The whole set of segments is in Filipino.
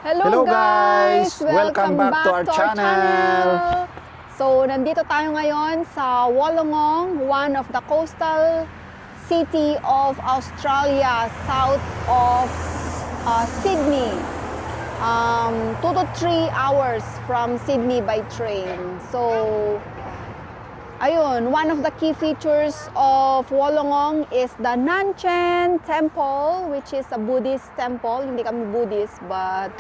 Hello guys! Welcome back to our channel! So, nandito tayo ngayon sa Wollongong, one of the coastal city of Australia, south of Sydney. 2 to 3 hours from Sydney by train. So, ayun, one of the key features of Wollongong is the Nanchen Temple, which is a Buddhist temple. Hindi kami Buddhist, but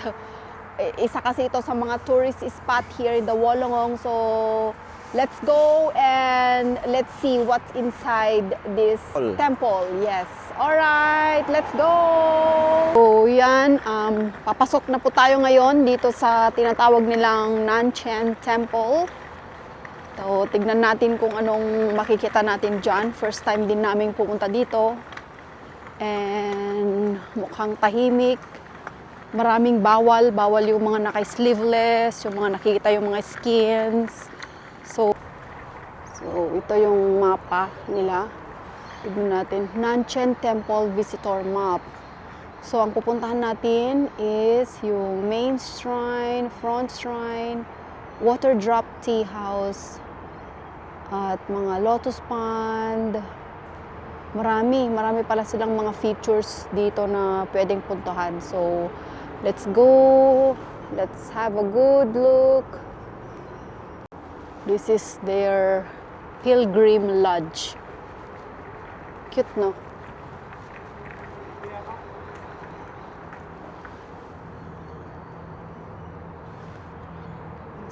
isa kasi ito sa mga tourist spot here in the Wollongong. So, let's go and let's see what's inside this temple. Yes. Alright, let's go! So, yan. Papasok na po tayo ngayon dito sa tinatawag nilang Nanchen Temple. So, tignan natin kung anong makikita natin dyan. First time din namin pumunta dito. And mukhang tahimik. Maraming bawal. Bawal yung mga naka-sleeveless, yung mga nakikita yung mga skins. So ito yung mapa nila. Tignan natin. Nanchen Temple Visitor Map. So, ang pupuntahan natin is yung main shrine, front shrine, water drop tea house, at mga lotus pond. Marami pala silang mga features dito na pwedeng puntahan. So, let's go. Let's have a good look. This is their Pilgrim Lodge. Cute, no?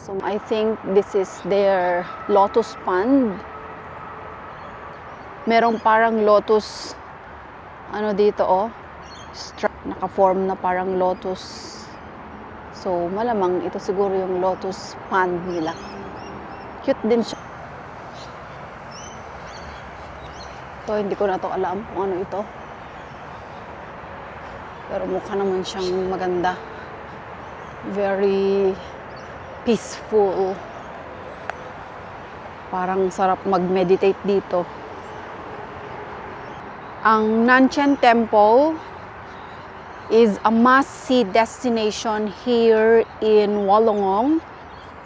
So, I think this is their lotus pond. Merong parang lotus, ano dito, oh. Naka-form na parang lotus. So, malamang ito siguro yung lotus pond nila. Cute din siya. Ito, hindi ko na to alam kung ano ito. Pero mukha naman siyang maganda. Very peaceful. Parang sarap mag-meditate dito. Ang Nanchen Temple is a must-see destination here in Wollongong,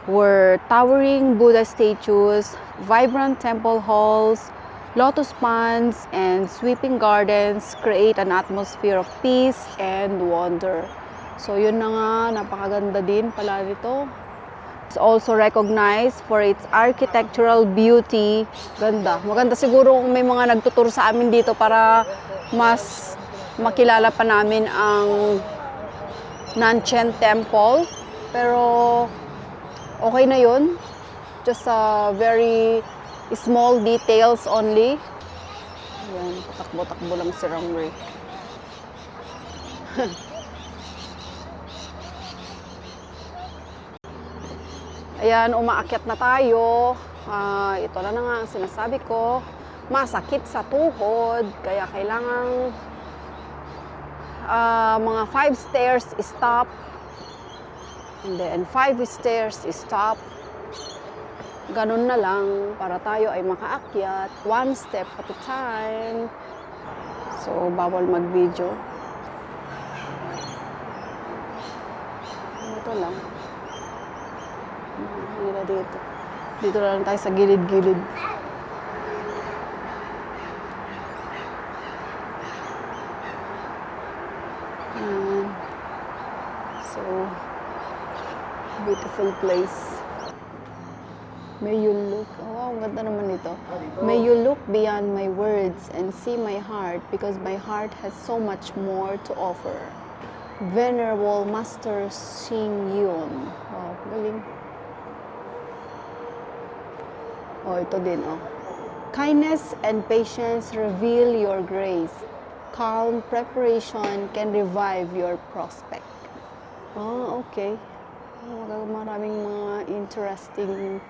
where towering Buddha statues, vibrant temple halls, lotus ponds, and sweeping gardens create an atmosphere of peace and wonder. So yun na nga, napakaganda din pala dito. It's also recognized for its architectural beauty. Ganda. Maganda siguro kung may mga nagtuturo sa amin dito para mas makilala pa namin ang Nanchen Temple. Pero okay na yun. Just very small details only. Ayan, takbo-takbo lang si Rangray. Ayan, umaakyat na tayo. Ito na nga ang sinasabi ko. Masakit sa tuhod. Kaya kailangan mga 5 stairs stop. And then 5 stairs stop. Ganun na lang para tayo ay makaakyat. 1 step at a time. So, bawal mag-video. Ito lang. Dito. Dito lang tayo sa gilid-gilid. So, beautiful place. May you look, oh, ang ganda naman ito. May you look beyond my words and see my heart, because my heart has so much more to offer. Venerable Master Xing Yun. Wow, galing. Oh, ito din, oh. Kindness and patience reveal your grace. Calm preparation can revive your prospect. Oh, okay. Maraming mga interesting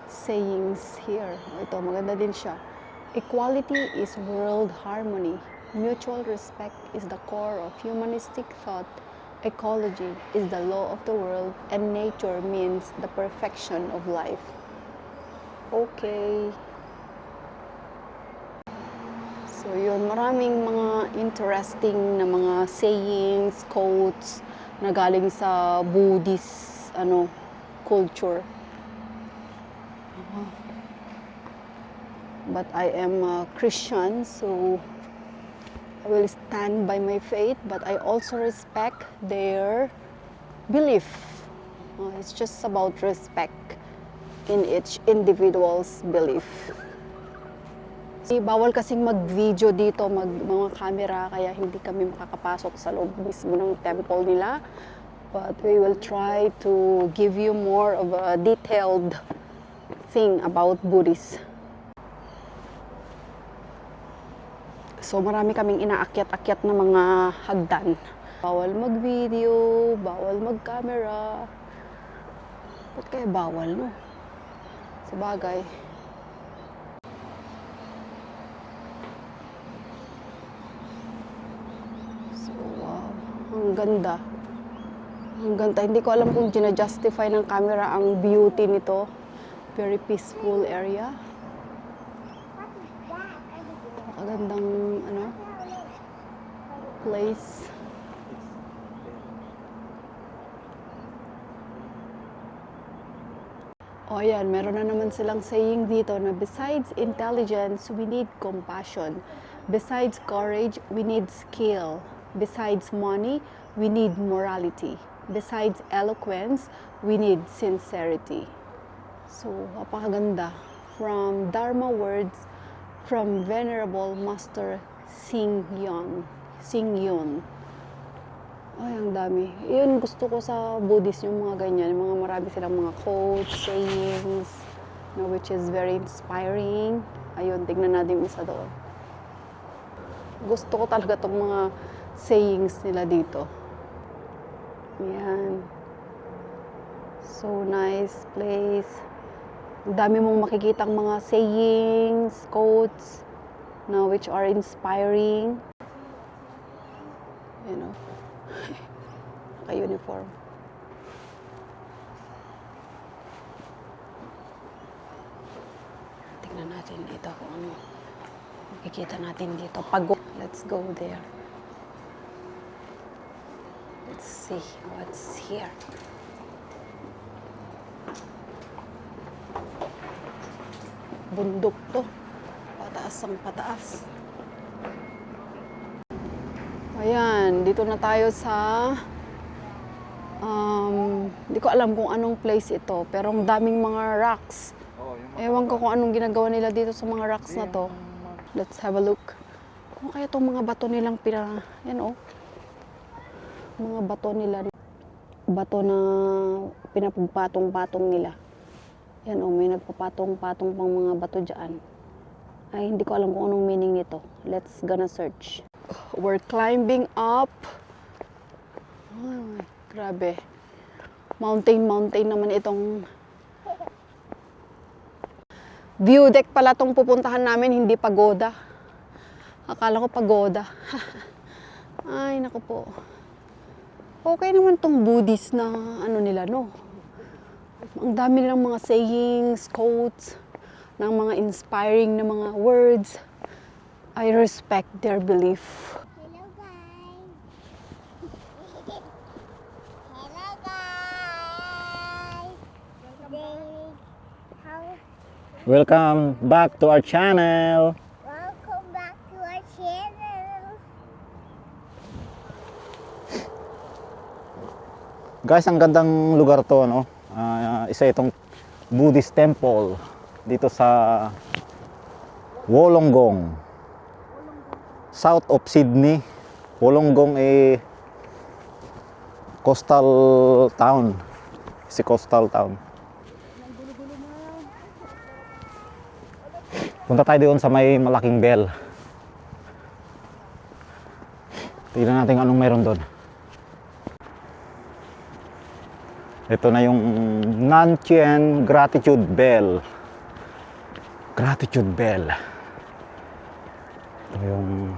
sayings here. Ito, maganda din siya. Equality is world harmony. Mutual respect is the core of humanistic thought. Ecology is the law of the world, and nature means the perfection of life. Okay. So yun, maraming mga interesting na mga sayings, quotes na galing sa Buddhist culture. But I am a Christian, so I will stand by my faith, but I also respect their belief. It's just about respect in each individual's belief. Bawal kasing mag-video dito, mga camera, kaya hindi kami makakapasok sa loob mismo ng temple nila. But we will try to give you more of a detailed thing about Buddhist. So marami kaming inaakyat-akyat na mga hagdan. Bawal mag-video, bawal mag-camera. Ba't kaya bawal, no? Sa bagay. So, wow. Ang ganda. Ang ganda. Hindi ko alam kung gina-justify ng camera ang beauty nito. Very peaceful area. Magandang place. O yan, meron na naman silang saying dito na besides intelligence, we need compassion. Besides courage, we need skill. Besides money, we need morality. Besides eloquence, we need sincerity. So, napakaganda. From Dharma words, from Venerable Master Xing Yun. Ay, ang dami. Yun, gusto ko sa Buddhist yung mga ganyan. Mga marami silang mga quotes, sayings, which is very inspiring. Ayun, tignan natin yung isa doon. Gusto ko talaga itong mga sayings nila dito. Yan. So nice place. Ang dami mong makikitang mga sayings, quotes, which are inspiring. You know. Naka-uniform. Tingnan natin dito kung ano makikita natin dito. Let's go there. Let's see what's here. Bundok to. Pataas ang pataas. Ayan, dito na tayo sa hindi ko alam kung anong place ito, pero ang daming mga rocks. Ewan ko kung anong ginagawa nila dito sa mga rocks na to. Let's have a look. Ano kaya itong mga bato nilang yan mga bato nila. Bato na pinapagpatong-patong nila. Yan may nagpapatong-patong pang mga bato dyan. Ay, hindi ko alam kung anong meaning nito. Let's gonna search. We're climbing up. Ay, grabe. Mountain naman itong view deck pala itong pupuntahan namin, hindi pagoda. Akala ko pagoda. Ay, naku po. Okay naman itong Buddhist na nila, no? Ang dami nilang mga sayings, quotes, ng mga inspiring na mga words. I respect their belief. Hello guys. Hello guys. Welcome back to our channel. Welcome back to our channel. Guys, ang gandang lugar to, isa itong Buddhist temple dito sa Wollongong, south of Sydney. Wollongong coastal town. Si coastal town. Punta tayo doon sa may malaking bell. Tignan natin anong meron doon. Ito na yung Nanchen Gratitude Bell. Gratitude Bell. Ito yung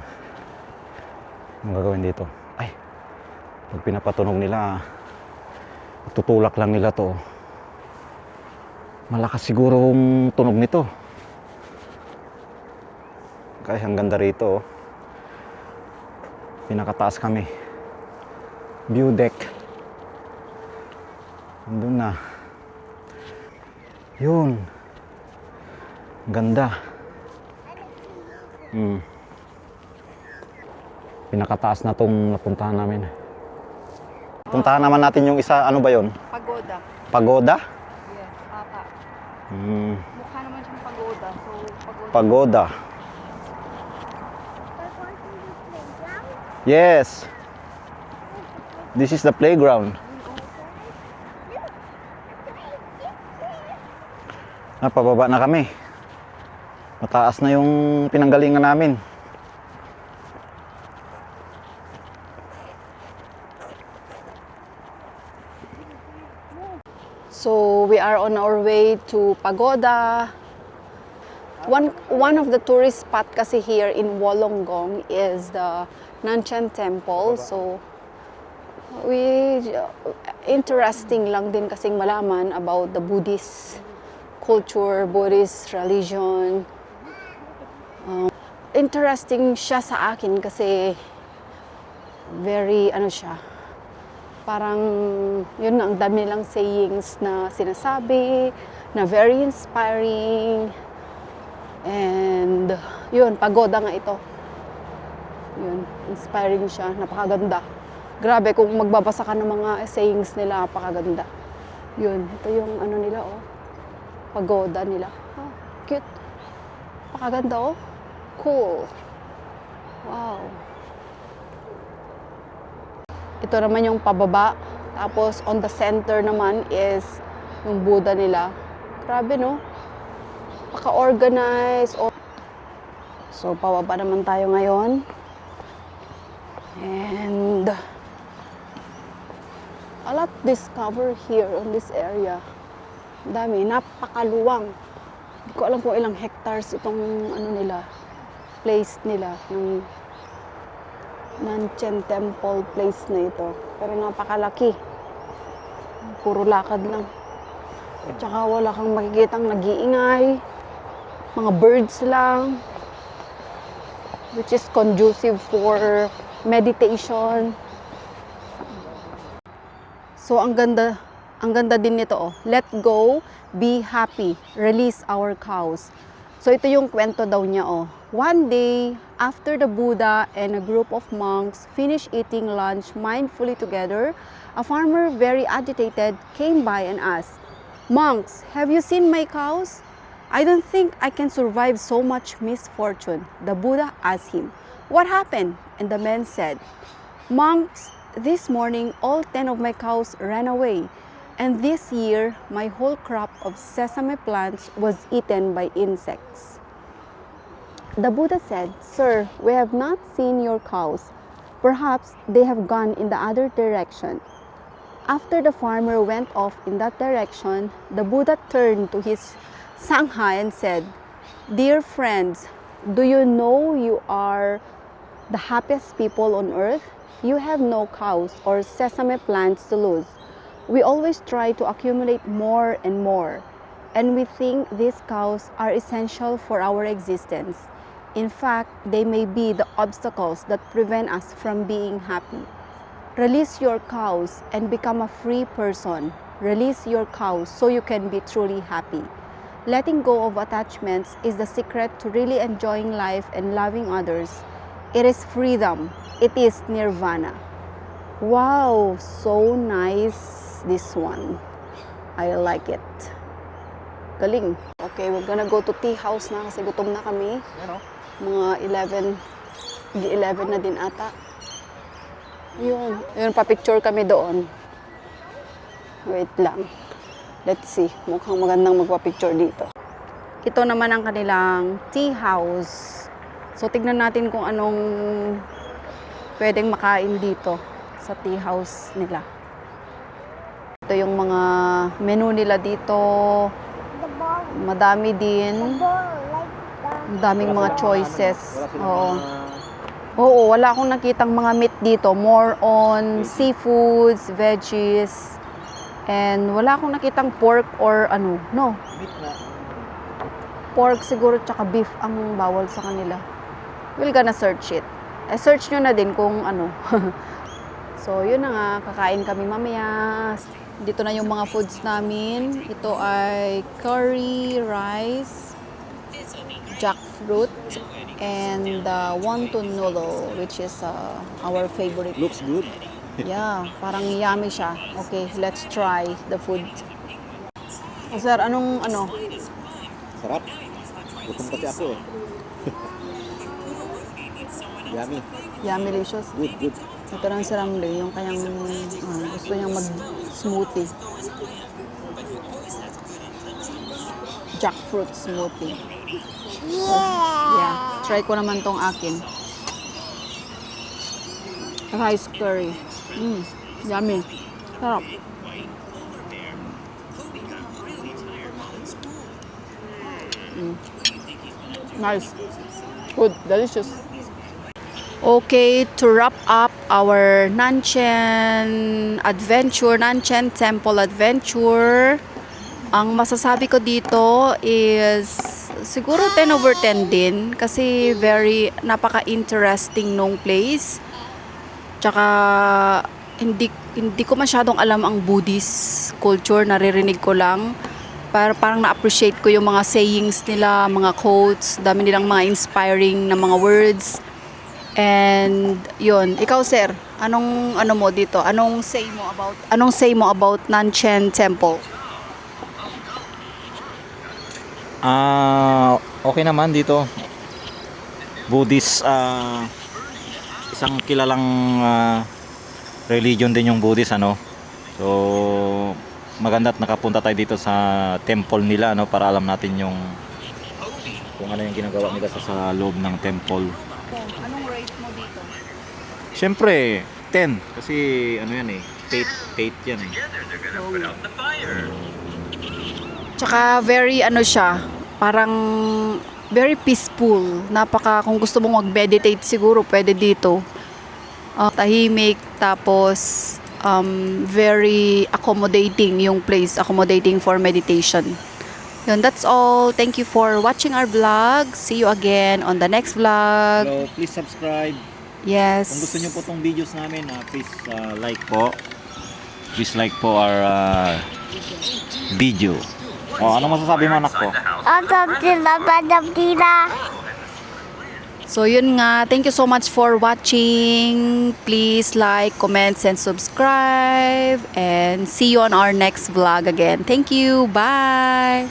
gagawin dito. Ay, pag pinapatunog nila, tutulak lang nila to. Malakas siguro yung tunog nito. Kaya ang ganda rito. Pinakataas kami. View deck. Doon na. Yun. Ganda. Pinakataas na tong napuntahan namin. Puntahan naman natin yung isa, ano ba yon? Pagoda. Pagoda? Yes, ata. Mukha naman siyang pagoda. So, pagoda. Pagoda. We're going to the playground. Yes. This is the playground. Pababa na kami. Mataas na yung pinanggalingan namin. So we are on our way to Pagoda. One of the tourist spot kasi here in Wollongong is the Nanchen Temple. So interesting lang din kasing malaman about the Buddhist culture, Buddhist religion. Interesting siya sa akin kasi very siya. Parang yun nga, ang dami nilang sayings na sinasabi, na very inspiring. And yun, pagoda nga ito. Yun, inspiring siya, napakaganda. Grabe, kung magbabasa ka ng mga sayings nila, napakaganda. Yun, ito yung nila, pagoda nila. Oh, cute. Napakaganda, cool. Wow. Ito naman yung pababa. Tapos on the center naman is yung Buddha nila. Grabe, no? Paka-organize. So, pababa naman tayo ngayon. And a lot discover here on this area. Dami, napakaluwang. Hindi ko alam kung ilang hectares itong nila, place nila ng Nanchen Temple place na ito. Pero napakalaki. Puro lakad lang. At saka wala kang makikitang nag-iingay. Mga birds lang. Which is conducive for meditation. So ang ganda din nito, Let go, be happy, release our cows. So ito yung kwento daw niya, One day, after the Buddha and a group of monks finished eating lunch mindfully together, a farmer, very agitated, came by and asked, "Monks, have you seen my cows? I don't think I can survive so much misfortune." The Buddha asked him, "What happened?" And the man said, "Monks, this morning all 10 of my cows ran away, and this year my whole crop of sesame plants was eaten by insects." The Buddha said, "Sir, we have not seen your cows. Perhaps they have gone in the other direction." After the farmer went off in that direction, the Buddha turned to his Sangha and said, "Dear friends, do you know you are the happiest people on earth? You have no cows or sesame plants to lose. We always try to accumulate more and more, and we think these cows are essential for our existence. In fact, they may be the obstacles that prevent us from being happy. Release your cows and become a free person. Release your cows so you can be truly happy. Letting go of attachments is the secret to really enjoying life and loving others. It is freedom. It is nirvana." Wow, so nice this one. I like it. Galing. Okay, we're gonna go to tea house na kasi gutom na kami. Mga 11 na din ata. Yun, pa-picture kami doon. Wait lang. Let's see, mukhang magandang magpa-picture dito. Ito naman ang kanilang tea house. So, tignan natin kung anong pwedeng makain dito sa tea house nila. Ito yung mga menu nila dito. The ball. Madami din. The ball, like Ang daming mga choices. Oo, wala akong nakitang mga meat dito. More on seafoods, veggies, and wala akong nakitang pork or no. Pork siguro tsaka beef ang bawal sa kanila. We're gonna search it. Search nyo na din kung So, yun na nga, kakain kami mamaya. Dito na yung mga foods namin. Ito ay curry, rice, jackfruit, and wonton noodle, which is our favorite. Looks good. Yeah, parang yummy siya. Okay, let's try the food. O sir, anong ano? Sarap. Gutom kasi ako eh. Yummy. Yummy-licious. Good, good. Ito lang si Ramli, yung kanyang gusto niyang mag-smoothie. Jackfruit smoothie. Yeah, try ko naman tong akin. Rice curry. Yummy. Sarap. Nice. Good. Delicious. Okay, to wrap up our Nanchen adventure, Nanchen Temple adventure, ang masasabi ko dito is siguro 10 over 10 din kasi very napaka-interesting nung place. Tsaka hindi ko masyadong alam ang Buddhist culture, naririnig ko lang. Parang na-appreciate ko yung mga sayings nila, mga quotes, dami nilang mga inspiring na mga words. And yun, ikaw sir, anong ano mo dito? Anong say mo about Nanchen Temple? Okay naman dito. Buddhist, isang kilalang religion din yung Buddhist, ano. So maganda at nakapunta tayo dito sa temple nila, ano, para alam natin yung kung ano yung ginagawa nila sa loob ng temple. Anong rate mo dito? Siyempre 10 kasi ano yan eh, faith yan eh. Tsaka very ano siya, parang very peaceful. Kung gusto mong mag-meditate siguro pwede dito. Tahimik, tapos very accommodating yung place, accommodating for meditation. Yun, that's all. Thank you for watching our vlog. See you again on the next vlog. So please subscribe. Yes. Kung gusto niyo po tong videos namin, please like po. Please like po our video. Ano masasabi mo, anak ko? So yun nga, thank you so much for watching. Please like, comment, and subscribe. And see you on our next vlog again. Thank you. Bye.